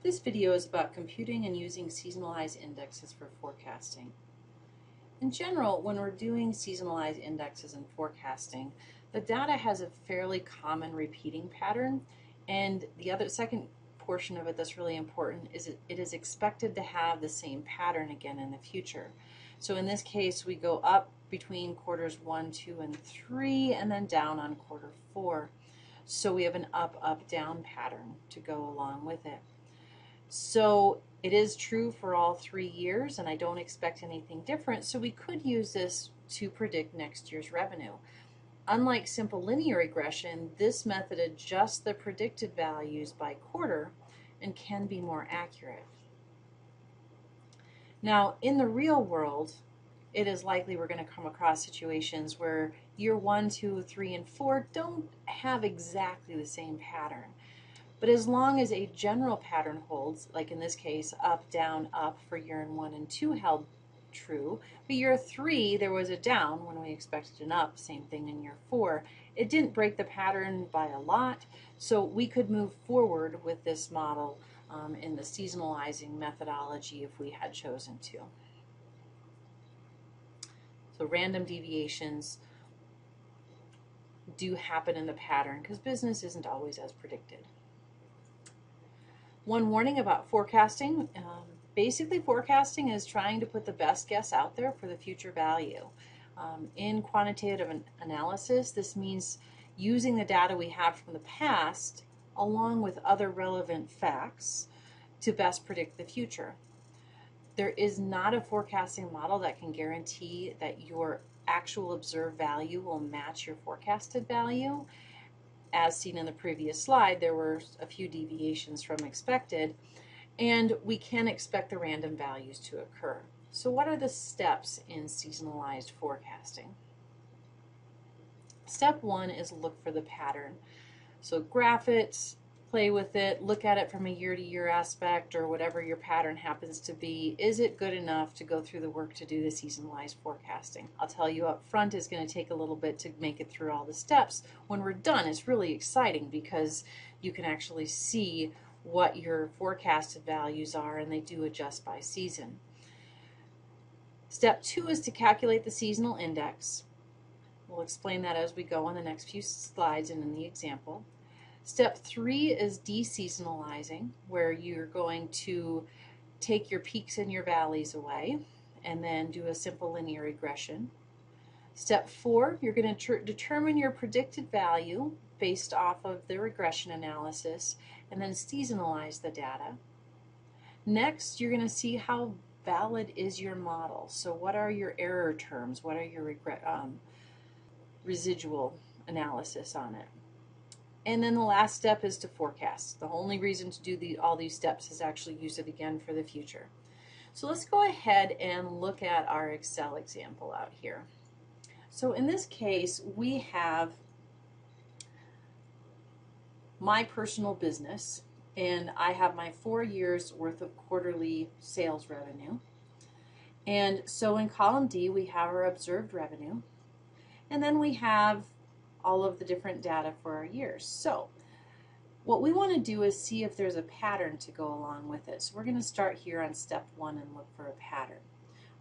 This video is about computing and using seasonalized indexes for forecasting. In general, when we're doing seasonalized indexes and forecasting, the data has a fairly common repeating pattern, and the second portion of it that's really important is it is expected to have the same pattern again in the future. So in this case, we go up between quarters 1, 2, and 3, and then down on quarter 4. So we have an up, up, down pattern to go along with it. So it is true for all 3 years, and I don't expect anything different, so we could use this to predict next year's revenue. Unlike simple linear regression, this method adjusts the predicted values by quarter and can be more accurate. Now, in the real world, it is likely we're going to come across situations where year 1, 2, 3, and 4 don't have exactly the same pattern. But as long as a general pattern holds, like in this case, up, down, up for year 1 and 2 held true, but year 3 there was a down when we expected an up, same thing in year 4. It didn't break the pattern by a lot, so we could move forward with this model in the seasonalizing methodology if we had chosen to. So random deviations do happen in the pattern because business isn't always as predicted. One warning about forecasting. Basically, forecasting is trying to put the best guess out there for the future value. In quantitative analysis, this means using the data we have from the past along with other relevant facts to best predict the future. There is not a forecasting model that can guarantee that your actual observed value will match your forecasted value. As seen in the previous slide, there were a few deviations from expected, and we can expect the random values to occur. So what are the steps in seasonalized forecasting? Step 1 is look for the pattern. So graph it, play with it, look at it from a year-to-year aspect or whatever your pattern happens to be. Is it good enough to go through the work to do the seasonalized forecasting? I'll tell you up front, it's going to take a little bit to make it through all the steps. When we're done, it's really exciting because you can actually see what your forecasted values are, and they do adjust by season. Step 2 is to calculate the seasonal index. We'll explain that as we go on the next few slides and in the example. Step 3 is deseasonalizing, where you're going to take your peaks and your valleys away and then do a simple linear regression. Step 4, you're going to determine your predicted value based off of the regression analysis and then seasonalize the data. Next, you're going to see how valid is your model. So what are your error terms? What are your residual analysis on it? And then the last step is to forecast. The only reason to do all these steps is actually use it again for the future. So let's go ahead and look at our Excel example out here. So in this case, we have my personal business, and I have my 4 years worth of quarterly sales revenue. And so in column D, we have our observed revenue, and then we have all of the different data for our years. So what we want to do is see if there's a pattern to go along with it. So we're going to start here on step 1 and look for a pattern.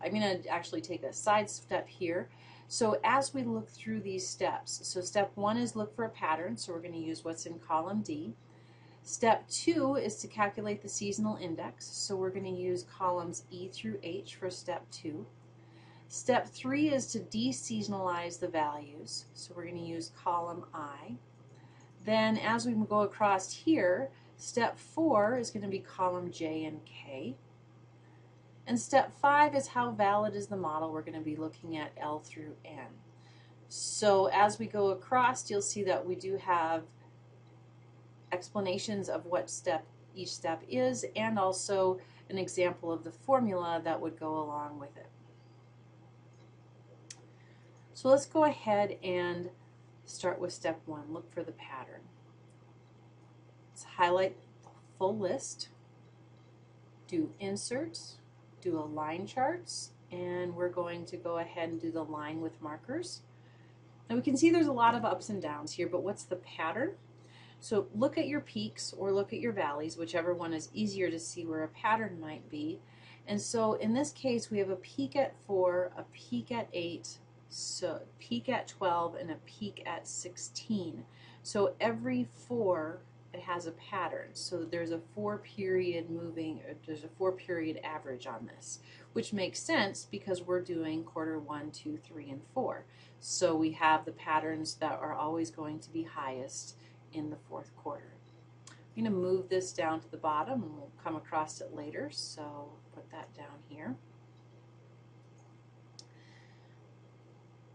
I'm going to actually take a side step here. So as we look through these steps, so step 1 is look for a pattern, so we're going to use what's in column D. Step 2 is to calculate the seasonal index, so we're going to use columns E through H for step 2. Step 3 is to deseasonalize the values, so we're going to use column I. Then as we go across here, step 4 is going to be column J and K. And step 5 is how valid is the model. We're going to be looking at L through N. So as we go across, you'll see that we do have explanations of what each step is, and also an example of the formula that would go along with it. So let's go ahead and start with step 1, look for the pattern. Let's highlight the full list, do inserts, do align charts, and we're going to go ahead and do the line with markers. Now we can see there's a lot of ups and downs here, but what's the pattern? So look at your peaks or look at your valleys, whichever one is easier to see where a pattern might be. And so in this case, we have a peak at 4, a peak at 8, so peak at 12, and a peak at 16. So every 4, it has a pattern. So there's a 4-period moving, there's a 4-period average on this, which makes sense because we're doing quarter 1, 2, 3, and 4. So we have the patterns that are always going to be highest in the 4th quarter. I'm going to move this down to the bottom and we'll come across it later, so put that down here.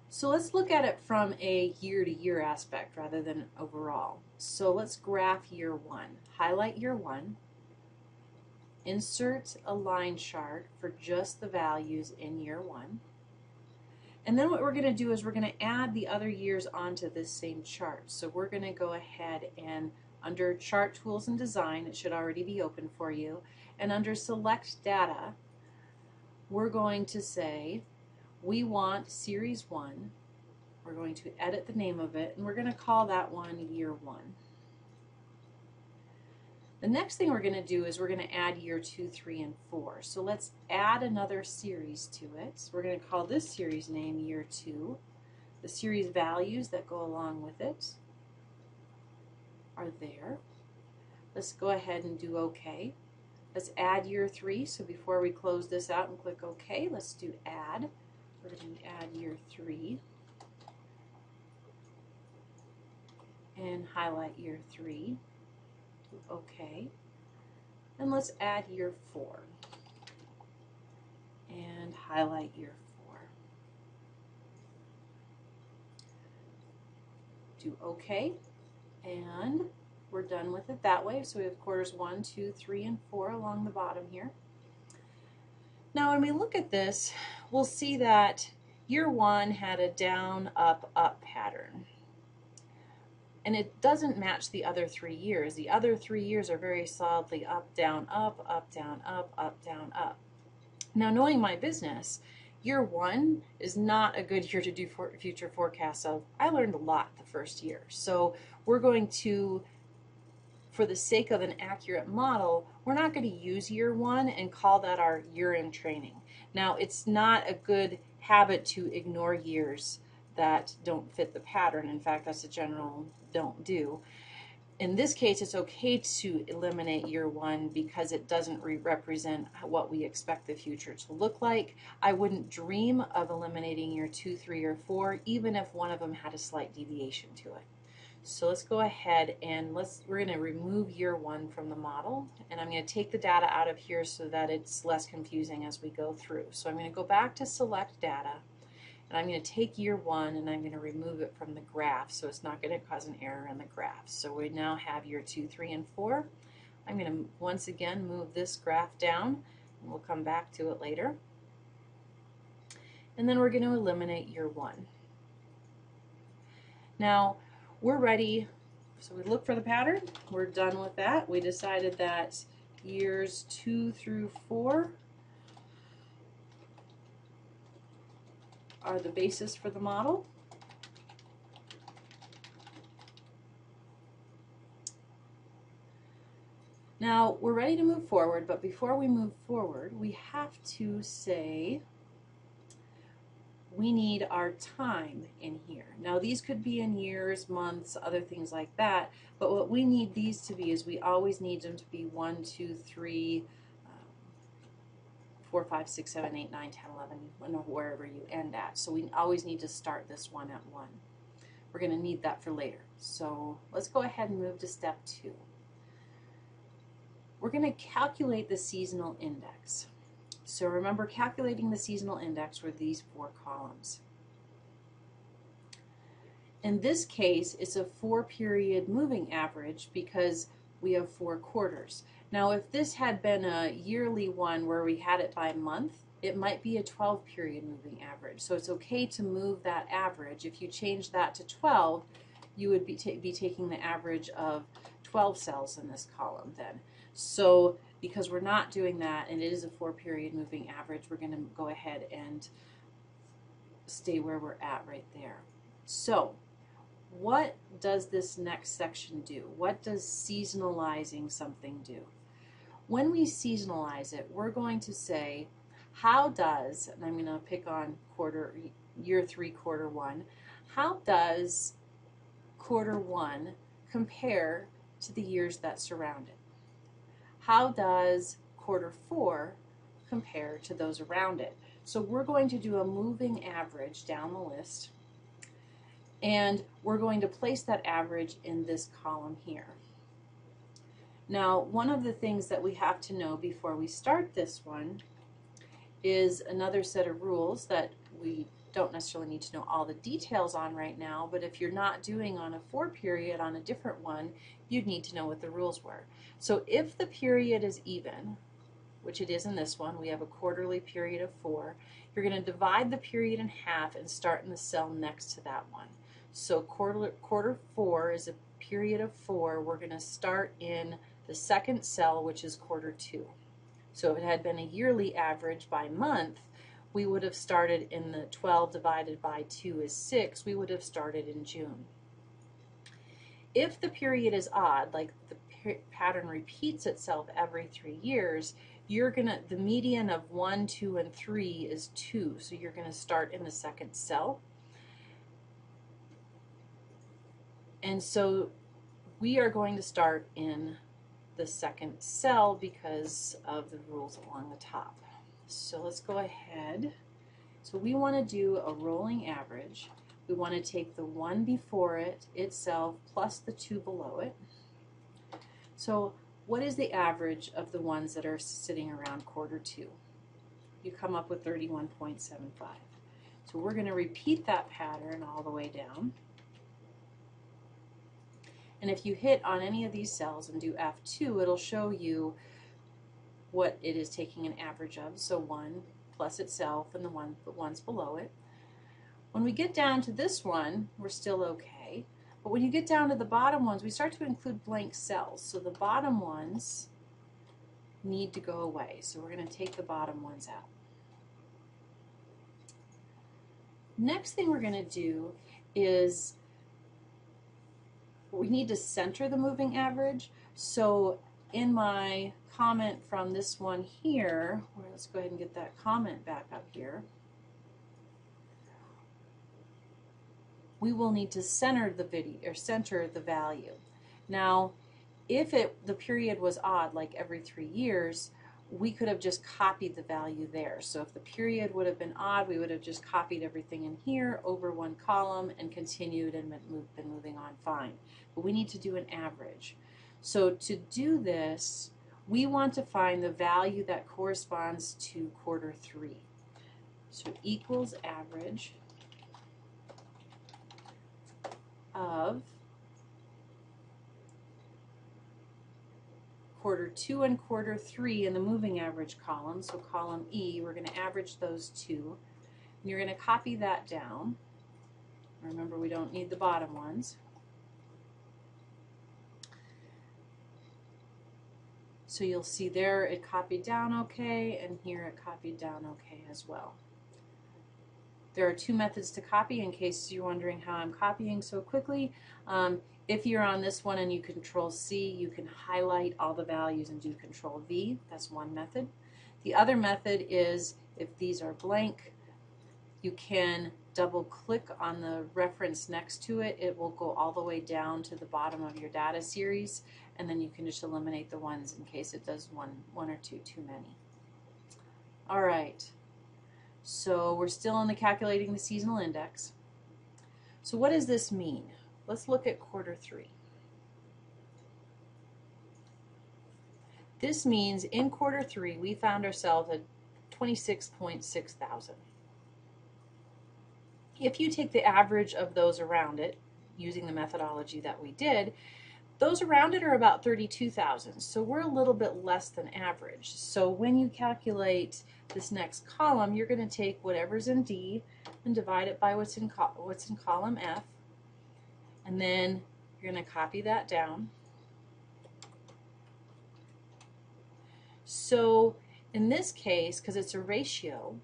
So let's look at it from a year-to-year aspect rather than overall. So let's graph year 1. Highlight year 1. Insert a line chart for just the values in year 1. And then what we're going to do is we're going to add the other years onto this same chart. So we're going to go ahead and under Chart Tools and Design, it should already be open for you, and under Select Data, we're going to say we want Series 1. We're going to edit the name of it, and we're going to call that one Year 1. The next thing we're going to do is we're going to add year 2, 3, and 4. So let's add another series to it. We're going to call this series name Year 2. The series values that go along with it are there. Let's go ahead and do OK. Let's add year 3. So before we close this out and click OK, let's do Add. We're going to add year 3 and highlight year 3. OK, and let's add year 4 and highlight year 4. Do OK, and we're done with it that way. So we have quarters 1, 2, 3, and 4 along the bottom here. Now when we look at this, we'll see that year 1 had a down, up, up pattern. And it doesn't match the other 3 years. The other 3 years are very solidly up, down, up, up, down, up, up, down, up. Now, knowing my business, year 1 is not a good year to do future forecasts of. I learned a lot the first year. So we're going to, for the sake of an accurate model, we're not going to use year 1 and call that our year in training. Now, it's not a good habit to ignore years that don't fit the pattern. In fact, that's a general don't do. In this case, it's okay to eliminate year 1 because it doesn't represent what we expect the future to look like. I wouldn't dream of eliminating year 2, 3, or 4, even if one of them had a slight deviation to it. So let's go ahead and we're going to remove year 1 from the model, and I'm going to take the data out of here so that it's less confusing as we go through. So I'm going to go back to Select Data, and I'm going to take year 1 and I'm going to remove it from the graph so it's not going to cause an error in the graph. So we now have year 2, 3, and 4. I'm going to once again move this graph down, and we'll come back to it later. And then we're going to eliminate year 1. Now we're ready. So we look for the pattern. We're done with that. We decided that years 2 through 4 are the basis for the model. Now we're ready to move forward, but before we move forward, we have to say we need our time in here. Now these could be in years, months, other things like that, but what we need these to be is we always need them to be 1, 2, 3, 4, 5, 6, 7, 8, 9, 10, 11, wherever you end at. So we always need to start this one at 1. We're going to need that for later. So let's go ahead and move to step 2. We're going to calculate the seasonal index. So remember, calculating the seasonal index were these 4 columns. In this case, it's a 4-period moving average because we have 4 quarters. Now if this had been a yearly one where we had it by month, it might be a 12-period moving average. So it's okay to move that average. If you change that to 12, you would be taking the average of 12 cells in this column then. So because we're not doing that and it is a 4-period moving average, we're going to go ahead and stay where we're at right there. So what does this next section do? What does seasonalizing something do? When we seasonalize it, we're going to say, how does, and I'm going to pick on year 3, quarter 1, how does quarter 1 compare to the years that surround it? How does quarter 4 compare to those around it? So we're going to do a moving average down the list, and we're going to place that average in this column here. Now, one of the things that we have to know before we start this one is another set of rules that we don't necessarily need to know all the details on right now, but if you're not doing on a 4 period on a different one, you'd need to know what the rules were. So if the period is even, which it is in this one, we have a quarterly period of 4, you're going to divide the period in half and start in the cell next to that one. So quarter 4 is a period of 4. We're going to start in the second cell, which is quarter 2. So if it had been a yearly average by month, we would have started in the 12 divided by 2 is 6. We would have started in June. If the period is odd, like the pattern repeats itself every 3 years, the median of 1, 2, and 3 is 2. So you're going to start in the second cell. And so we are going to start in the second cell because of the rules along the top. So let's go ahead. So we want to do a rolling average. We want to take the 1 before it itself plus the 2 below it. So what is the average of the ones that are sitting around quarter 2? You come up with 31.75. So we're going to repeat that pattern all the way down. And if you hit on any of these cells and do F2, it'll show you what it is taking an average of. So 1 plus itself and the ones below it. When we get down to this one, we're still okay. But when you get down to the bottom ones, we start to include blank cells. So the bottom ones need to go away. So we're going to take the bottom ones out. Next thing we're going to do is we need to center the moving average. So in my comment from this one here, let's go ahead and get that comment back up here. We will need to center the value. Now, if the period was odd, like every 3 years, we could have just copied the value there. So if the period would have been odd, we would have just copied everything in here over one column and continued and been moving on fine. But we need to do an average. So to do this, we want to find the value that corresponds to quarter 3. So equals average of quarter 2 and quarter 3 in the moving average column. So column E, we're going to average those two. And you're going to copy that down. Remember, we don't need the bottom ones. So you'll see there it copied down okay, and here it copied down okay as well. There are 2 methods to copy in case you're wondering how I'm copying so quickly. If you're on this one and you Control C, you can highlight all the values and do Control V. That's one method. The other method is if these are blank, you can double click on the reference next to it. It will go all the way down to the bottom of your data series, and then you can just eliminate the ones in case it does one or two too many. All right. So we're still on the calculating the seasonal index. So what does this mean? Let's look at quarter 3. This means in quarter 3 we found ourselves at 26.6 thousand. If you take the average of those around it, using the methodology that we did, those around it are about 32,000. So we're a little bit less than average. So when you calculate this next column, you're going to take whatever's in D and divide it by what's in column F. And then you're going to copy that down. So in this case, because it's a ratio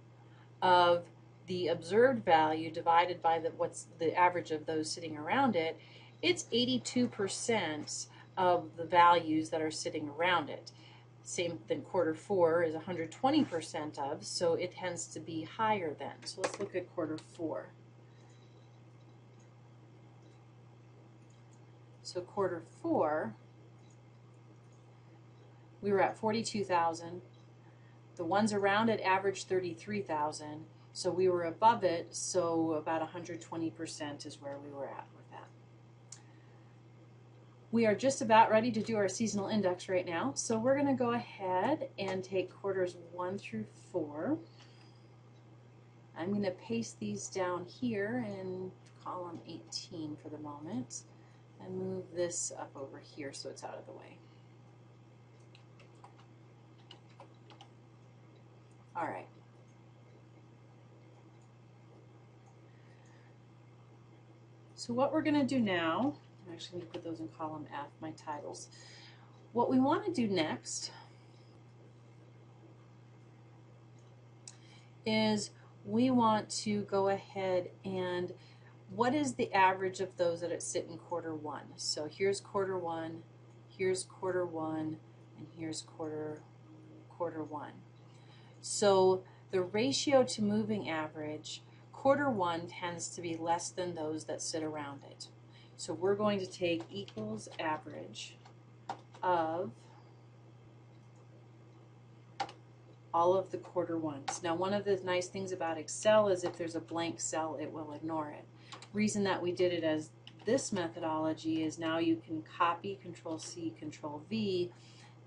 of the observed value divided by what's the average of those sitting around it, it's 82% of the values that are sitting around it. Same than quarter 4 is 120% of, so it tends to be higher then. So let's look at quarter 4. So quarter 4, we were at 42,000. The ones around it averaged 33,000. So we were above it, so about 120% is where we were at with that. We are just about ready to do our seasonal index right now, so we're going to go ahead and take quarters 1 through 4. I'm going to paste these down here in column 18 for the moment and move this up over here so it's out of the way. All right. So what we're going to do now, I'm actually going to put those in column F, my titles. What we want to do next is we want to go ahead and what is the average of those that sit in quarter 1? So here's quarter 1, here's quarter 1, and here's quarter 1. So the ratio to moving average, quarter 1 tends to be less than those that sit around it. So we're going to take equals average of all of the quarter 1s. Now one of the nice things about Excel is if there's a blank cell, it will ignore it. Reason that we did it as this methodology is now you can copy, Control C, Control V,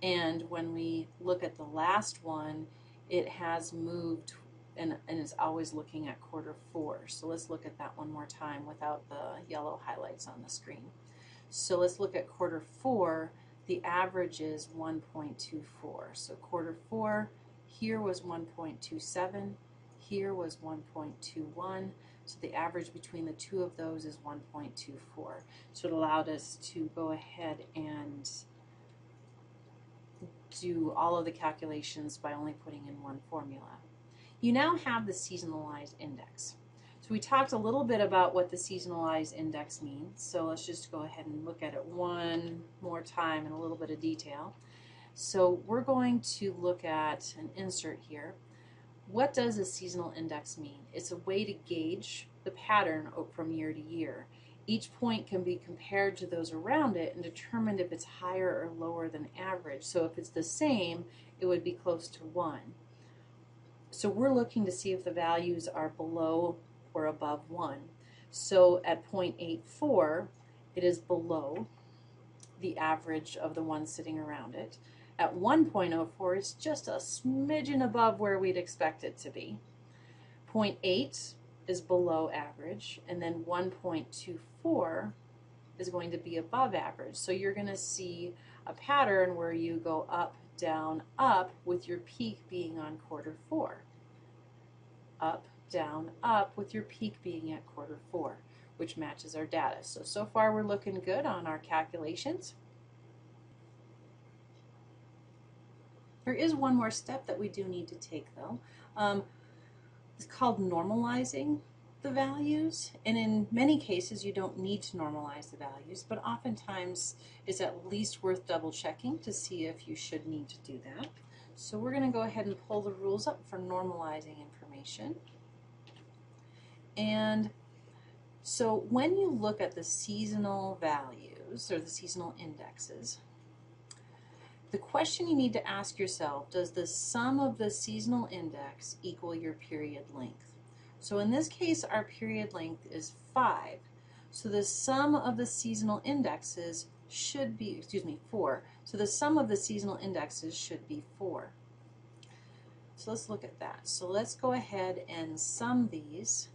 and when we look at the last one, it has moved and is always looking at quarter 4. So let's look at that one more time without the yellow highlights on the screen. So let's look at quarter 4. The average is 1.24. So quarter 4, here was 1.27, here was 1.21. So the average between the two of those is 1.24. So it allowed us to go ahead and do all of the calculations by only putting in one formula. You now have the seasonalized index. So we talked a little bit about what the seasonalized index means. So let's just go ahead and look at it one more time in a little bit of detail. So we're going to look at an insert here. What does a seasonal index mean? It's a way to gauge the pattern from year to year. Each point can be compared to those around it and determined if it's higher or lower than average. So if it's the same, it would be close to 1. So we're looking to see if the values are below or above 1. So at 0.84, it is below the average of the ones sitting around it. At 1.04, it's just a smidgen above where we'd expect it to be. 0.8 is below average, and then 1.24 is going to be above average. So you're going to see a pattern where you go up, down, up, with your peak being on quarter 4. Up, down, up, with your peak being at quarter 4, which matches our data. So far we're looking good on our calculations. There is one more step that we do need to take though. It's called normalizing the values, and in many cases you don't need to normalize the values, but oftentimes it's at least worth double checking to see if you should need to do that. So we're going to go ahead and pull the rules up for normalizing information. And so when you look at the seasonal values or the seasonal indexes, the question you need to ask yourself, does the sum of the seasonal index equal your period length? So in this case, our period length is 5. So the sum of the seasonal indexes should be, 4. So the sum of the seasonal indexes should be 4. So let's look at that. So let's go ahead and sum these,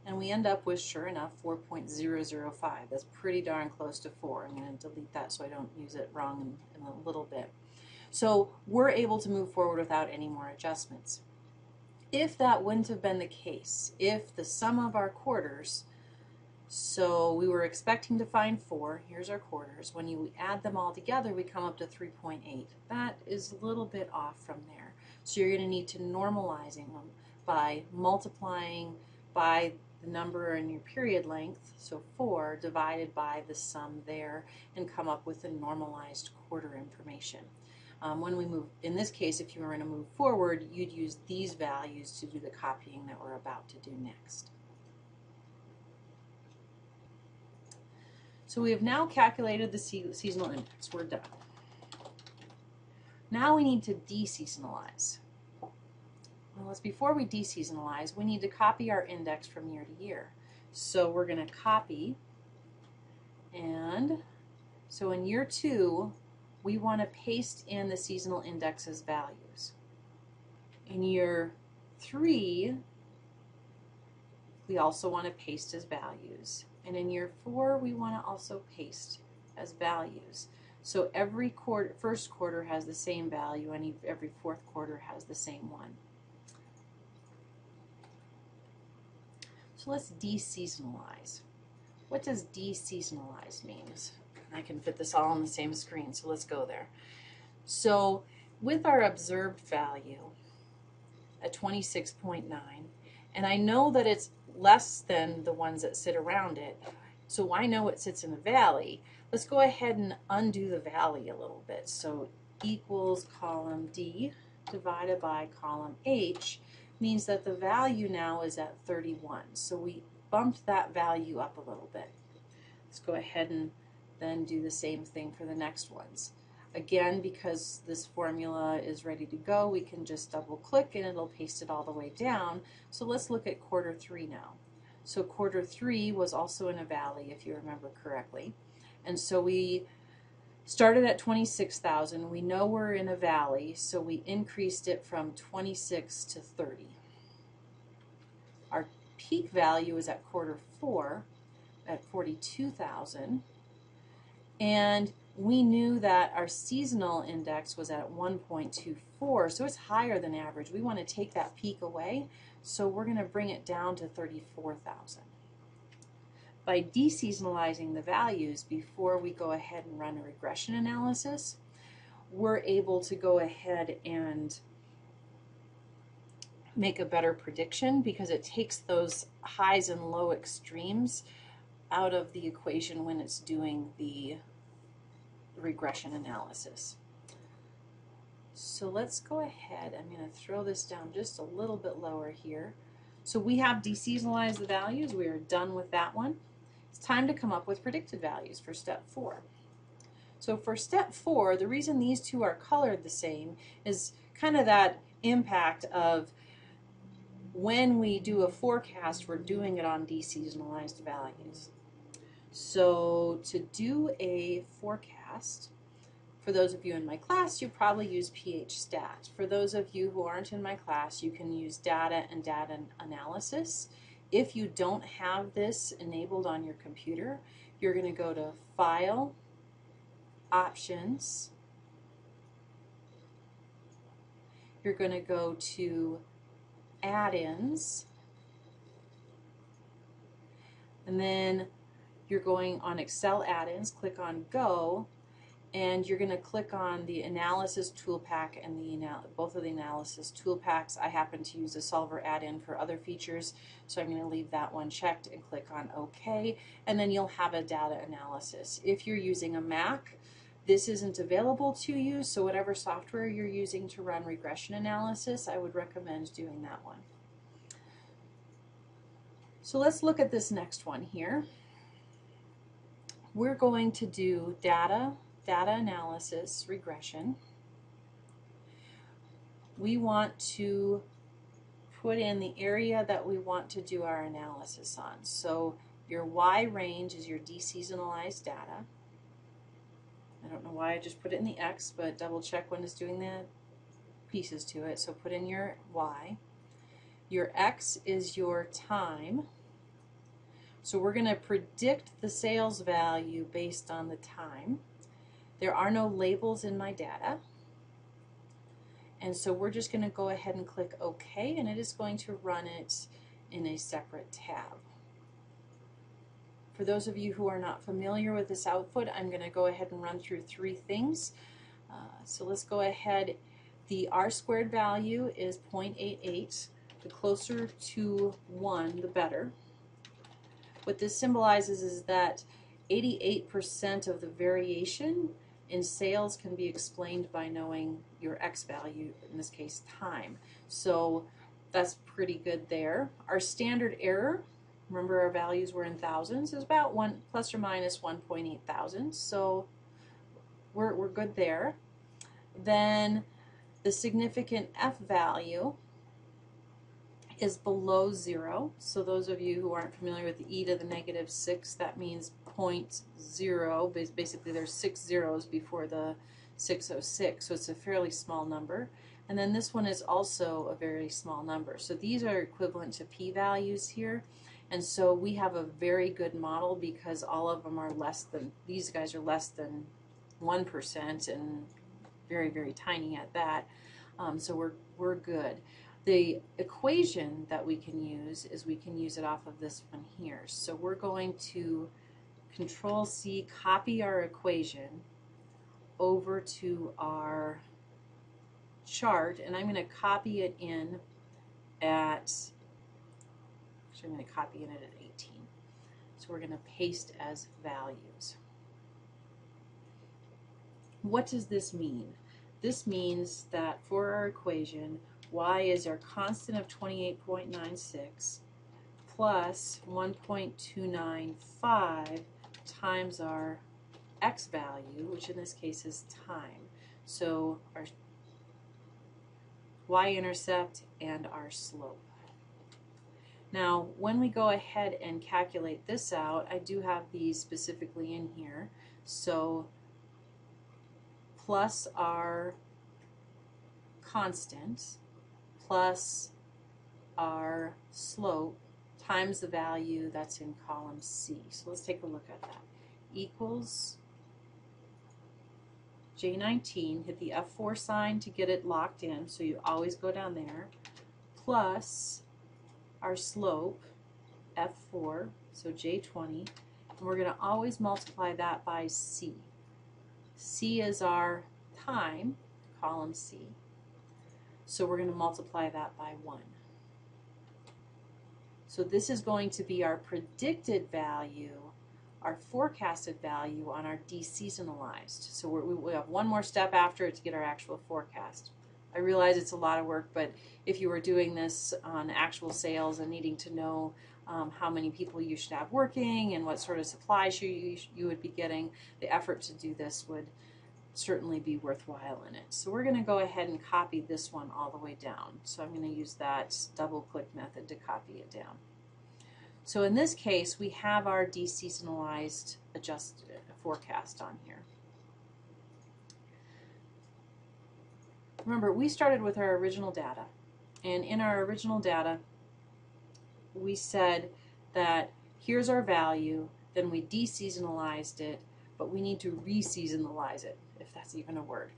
and we end up with, sure enough, 4.005. That's pretty darn close to 4. I'm going to delete that so I don't use it wrong in a little bit. So we're able to move forward without any more adjustments. If that wouldn't have been the case, if the sum of our quarters, so we were expecting to find 4, here's our quarters, when you add them all together we come up to 3.8. That is a little bit off from there. So you're going to need to normalizing them by multiplying by the number in your period length, so 4, divided by the sum there, and come up with the normalized quarter information. When we move, in this case, if you were going to move forward, you'd use these values to do the copying that we're about to do next. So we have now calculated the seasonal index. We're done. Now we need to deseasonalize. Well, before we deseasonalize, we need to copy our index from year to year. So we're going to copy, and so in year 2, we want to paste in the seasonal index's values. In year 3, we also want to paste as values. And in year 4, we want to also paste as values. So every quarter, first quarter has the same value, and every fourth quarter has the same one. So let's deseasonalize. What does deseasonalize mean? I can fit this all on the same screen, so let's go there. So with our observed value at 26.9, and I know that it's less than the ones that sit around it, so I know it sits in a valley. Let's go ahead and undo the valley a little bit. So equals column D divided by column H means that the value now is at 31. So we bumped that value up a little bit. Let's go ahead and then do the same thing for the next ones. Again, because this formula is ready to go, we can just double click and it'll paste it all the way down. So let's look at quarter 3 now. So quarter 3 was also in a valley, if you remember correctly. And so we started at 26,000. We know we're in a valley, so we increased it from 26 to 30. Our peak value is at quarter 4 at 42,000. And we knew that our seasonal index was at 1.24, so it's higher than average. We want to take that peak away, so we're going to bring it down to 34,000. By deseasonalizing the values before we go ahead and run a regression analysis, we're able to go ahead and make a better prediction because it takes those highs and low extremes out of the equation when it's doing the regression analysis. So let's go ahead. I'm going to throw this down just a little bit lower here. So we have deseasonalized the values. We are done with that one. It's time to come up with predicted values for step 4. So for step 4, the reason these two are colored the same is kind of that impact of when we do a forecast, we're doing it on deseasonalized values. So to do a forecast, for those of you in my class, you probably use PHstat. For those of you who aren't in my class, you can use data and data analysis. If you don't have this enabled on your computer, you're going to go to File, Options. You're going to go to Add-ins, and then you're going on Excel add-ins, click on Go, and you're going to click on the Analysis Tool Pack and both of the Analysis Tool Packs. I happen to use a Solver add-in for other features, so I'm going to leave that one checked and click on OK, and then you'll have a data analysis. If you're using a Mac, this isn't available to you, so whatever software you're using to run regression analysis, I would recommend doing that one. So let's look at this next one here. We're going to do data analysis, regression. We want to put in the area that we want to do our analysis on. So your Y range is your deseasonalized data. I don't know why I just put it in the X, but double check when it's doing the pieces to it. So put in your Y. Your X is your time. So we're going to predict the sales value based on the time. There are no labels in my data. And so we're just going to go ahead and click OK, and it is going to run it in a separate tab. For those of you who are not familiar with this output, I'm going to go ahead and run through 3 things. So let's go ahead. The R squared value is 0.88. The closer to 1, the better. What this symbolizes is that 88% of the variation in sales can be explained by knowing your X value, in this case time. So that's pretty good there. Our standard error, remember our values were in thousands, is about plus or minus 1.8 thousand. So we're good there. Then the significant F value is below 0. So those of you who aren't familiar with the e to the negative 6, that means 0.0. Basically there's 6 zeros before the 606, so it's a fairly small number. And then this one is also a very small number. So these are equivalent to p-values here. And so we have a very good model because all of them are less than, these guys are less than 1% and very, very tiny at that. So we're good. The equation that we can use is we can use it off of this one here. So we're going to Control-C, copy our equation over to our chart, and I'm going to copy it in at, actually I'm going to copy it in at 18. So we're going to paste as values. What does this mean? This means that for our equation, y is our constant of 28.96 plus 1.295 times our x value, which in this case is time. So our y-intercept and our slope. Now, when we go ahead and calculate this out, I do have these specifically in here. So plus our constant plus our slope times the value that's in column C. So let's take a look at that. Equals J19, hit the F4 sign to get it locked in, so you always go down there, plus our slope, F4, so J20, and we're going to always multiply that by C. C is our time, column C, so we're going to multiply that by 1. So this is going to be our predicted value, our forecasted value on our deseasonalized. So we have one more step after it to get our actual forecast. I realize it's a lot of work, but if you were doing this on actual sales and needing to know how many people you should have working and what sort of supplies you would be getting, the effort to do this would certainly be worthwhile in it. So we're going to go ahead and copy this one all the way down. So I'm going to use that double-click method to copy it down. So in this case, we have our deseasonalized adjusted forecast on here. Remember, we started with our original data, and in our original data, we said that here's our value, then we deseasonalized it, but we need to reseasonalize it, if that's even a word.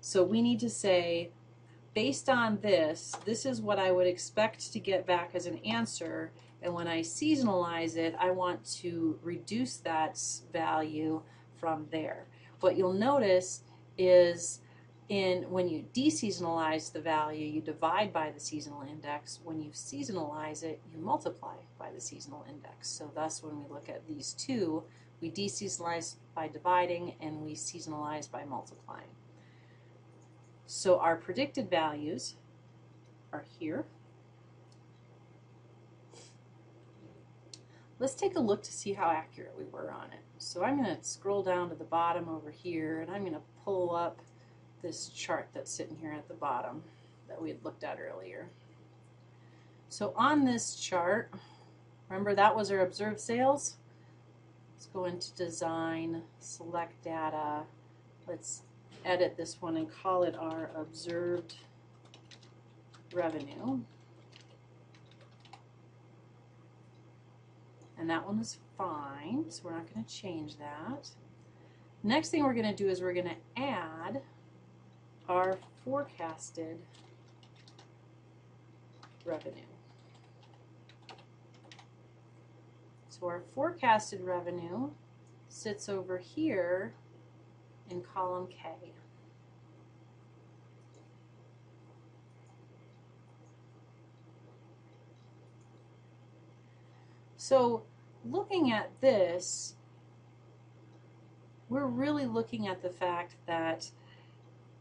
So we need to say, based on this, this is what I would expect to get back as an answer, and when I seasonalize it, I want to reduce that value from there. What you'll notice is when you deseasonalize the value, you divide by the seasonal index. When you seasonalize it, you multiply by the seasonal index. So thus, when we look at these two, we deseasonalize by dividing and we seasonalize by multiplying. So our predicted values are here. Let's take a look to see how accurate we were on it. So I'm going to scroll down to the bottom over here, and I'm going to pull up this chart that's sitting here at the bottom that we had looked at earlier. So on this chart, remember that was our observed sales? Let's go into design, select data. Let's edit this one and call it our observed revenue. And that one is fine, so we're not going to change that. Next thing we're going to do is we're going to add our forecasted revenue. So our forecasted revenue sits over here in column K. So looking at this, we're really looking at the fact that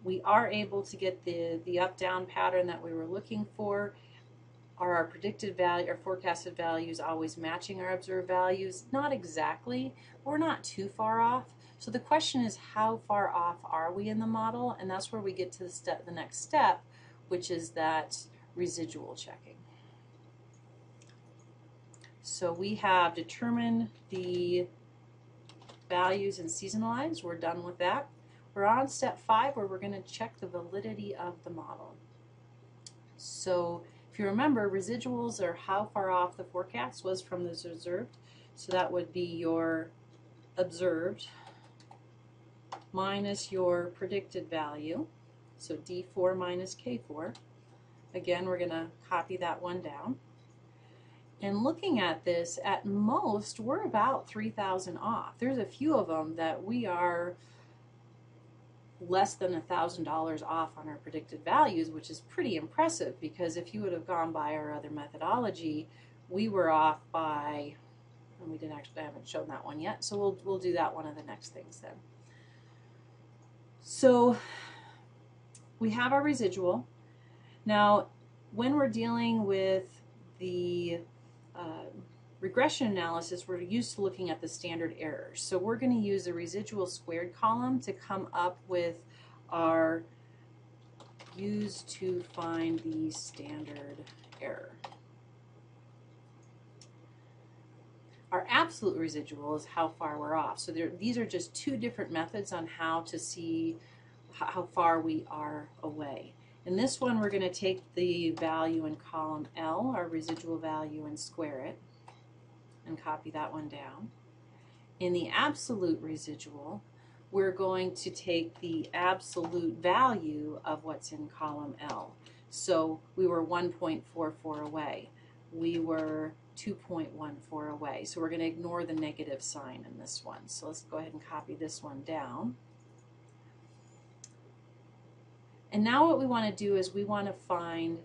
we are able to get the up-down pattern that we were looking for. Are our predicted value, our forecasted values always matching our observed values? Not exactly. We're not too far off. So the question is, how far off are we in the model? And that's where we get to the next step, which is that residual checking. So we have determined the values in Seasonalized. We're done with that. We're on step 5, where we're going to check the validity of the model. So if you remember, residuals are how far off the forecast was from the observed. So that would be your observed minus your predicted value. So D4 minus K4. Again, we're going to copy that one down. And looking at this, at most, we're about 3,000 off. There's a few of them that we are less than $1,000 off on our predicted values, which is pretty impressive, because if you would have gone by our other methodology, we were off by, and we didn't actually, I haven't shown that one yet, so we'll do that one of the next things then. So we have our residual. Now, when we're dealing with the regression analysis, we're used to looking at the standard errors. So we're going to use the residual squared column to come up with our use to find the standard error. Our absolute residual is how far we're off. So these are just two different methods on how to see how far we are away. In this one, we're going to take the value in column L, our residual value, and square it, and copy that one down. In the absolute residual, we're going to take the absolute value of what's in column L. So we were 1.44 away. We were 2.14 away. So we're going to ignore the negative sign in this one. So let's go ahead and copy this one down. And now what we want to do is we want to find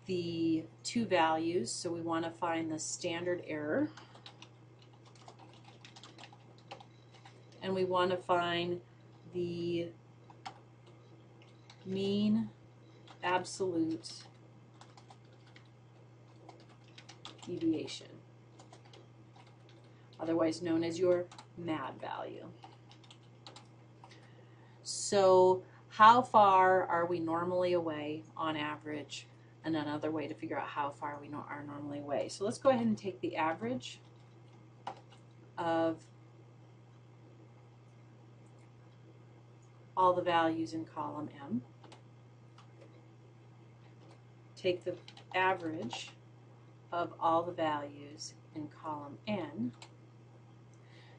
the two values. So we want to find the standard error, and we want to find the mean absolute deviation, otherwise known as your MAD value. So how far are we normally away on average, and another way to figure out how far we are normally away. So let's go ahead and take the average of all the values in column M, take the average of all the values in column N.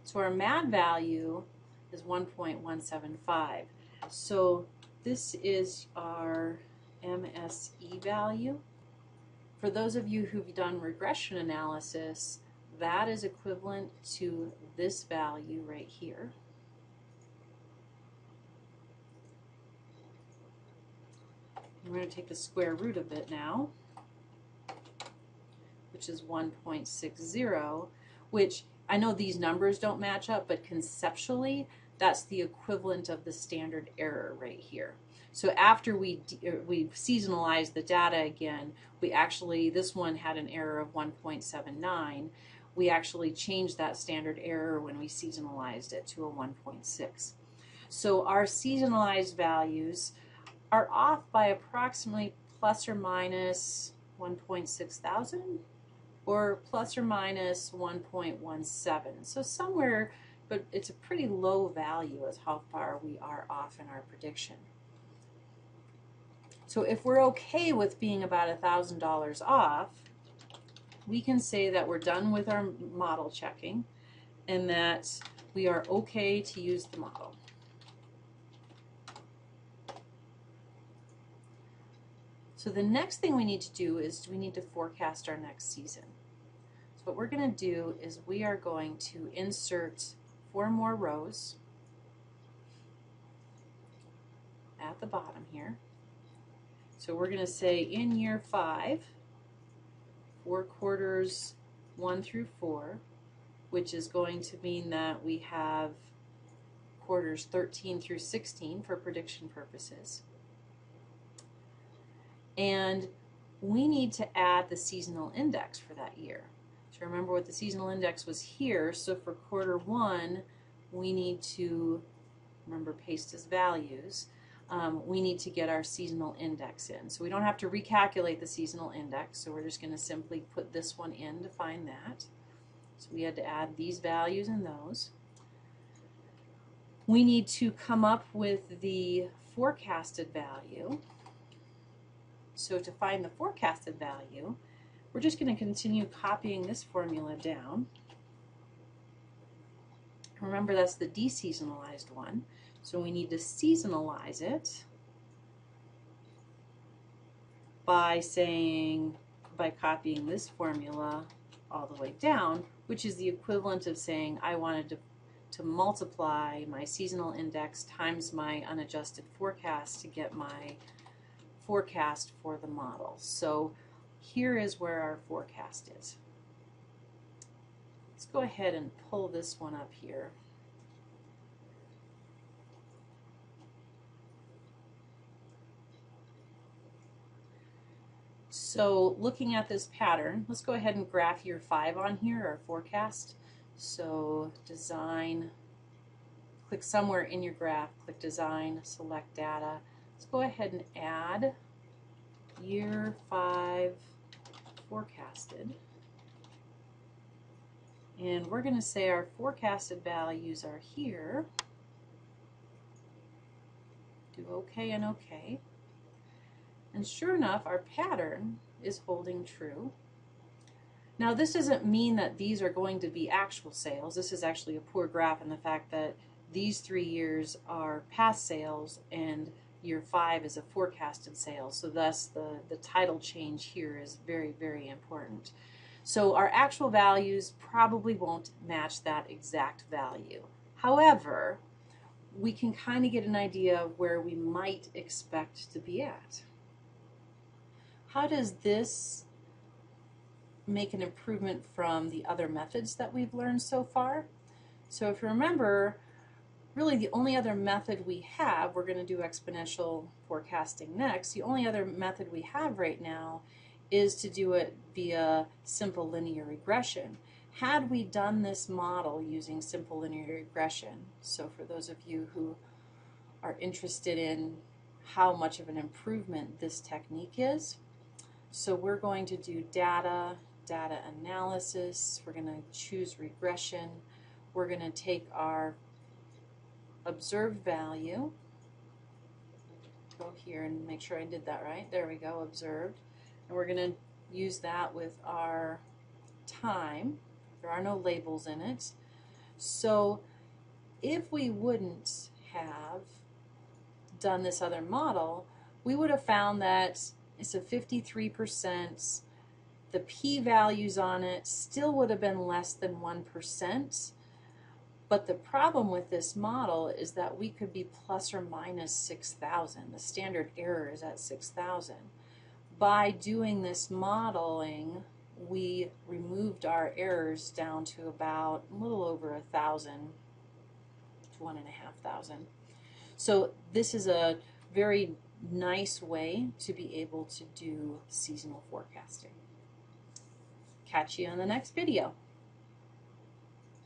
So our MAD value is 1.175. So this is our MSE value. For those of you who've done regression analysis, that is equivalent to this value right here. We're going to take the square root of it now, which is 1.60, which I know these numbers don't match up, but conceptually that's the equivalent of the standard error right here. So after we seasonalized the data again, we actually, this one had an error of 1.79. We actually changed that standard error when we seasonalized it to a 1.6. So our seasonalized values are off by approximately plus or minus 1.6 thousand or plus or minus 1.17. So somewhere, but it's a pretty low value as how far we are off in our prediction. So if we're okay with being about $1,000 off, we can say that we're done with our model checking and that we are okay to use the model. So the next thing we need to do is we need to forecast our next season. So what we're going to do is we are going to insert 4 more rows at the bottom here. So we're going to say in year 5, 4 quarters 1 through 4, which is going to mean that we have quarters 13 through 16 for prediction purposes. And we need to add the seasonal index for that year. So remember what the seasonal index was here, so for quarter 1 we need to, remember, paste as values, we need to get our seasonal index in. So we don't have to recalculate the seasonal index, so we're just going to simply put this one in to find that. So we had to add these values and those. We need to come up with the forecasted value. So to find the forecasted value, we're just going to continue copying this formula down. Remember, that's the deseasonalized one. So we need to seasonalize it by copying this formula all the way down, which is the equivalent of saying I wanted to multiply my seasonal index times my unadjusted forecast to get my forecast for the model. So here is where our forecast is. Let's go ahead and pull this one up here. So looking at this pattern, let's go ahead and graph year 5 on here, our forecast. So design, click somewhere in your graph, click design, select data. Let's go ahead and add year 5 forecasted. And we're going to say our forecasted values are here. Do OK and OK. And sure enough, our pattern is holding true. Now this doesn't mean that these are going to be actual sales. This is actually a poor graph in the fact that these 3 years are past sales and year 5 is a forecasted sale. So thus the title change here is very, very important. So our actual values probably won't match that exact value. However, we can kind of get an idea of where we might expect to be at. How does this make an improvement from the other methods that we've learned so far? So if you remember, really the only other method we have, we're going to do exponential forecasting next, the only other method we have right now is to do it via simple linear regression. Had we done this model using simple linear regression, so for those of you who are interested in how much of an improvement this technique is, so we're going to do data analysis, we're going to choose regression, we're going to take our observed value, go here and make sure I did that right, there we go, observed, and we're going to use that with our time. There are no labels in it. So if we wouldn't have done this other model, we would have found that it's a 53%. The p-values on it still would have been less than 1%. But the problem with this model is that we could be plus or minus 6,000. The standard error is at 6,000. By doing this modeling, we removed our errors down to about a little over 1,000 to 1,500. So this is a very nice way to be able to do seasonal forecasting. Catch you on the next video.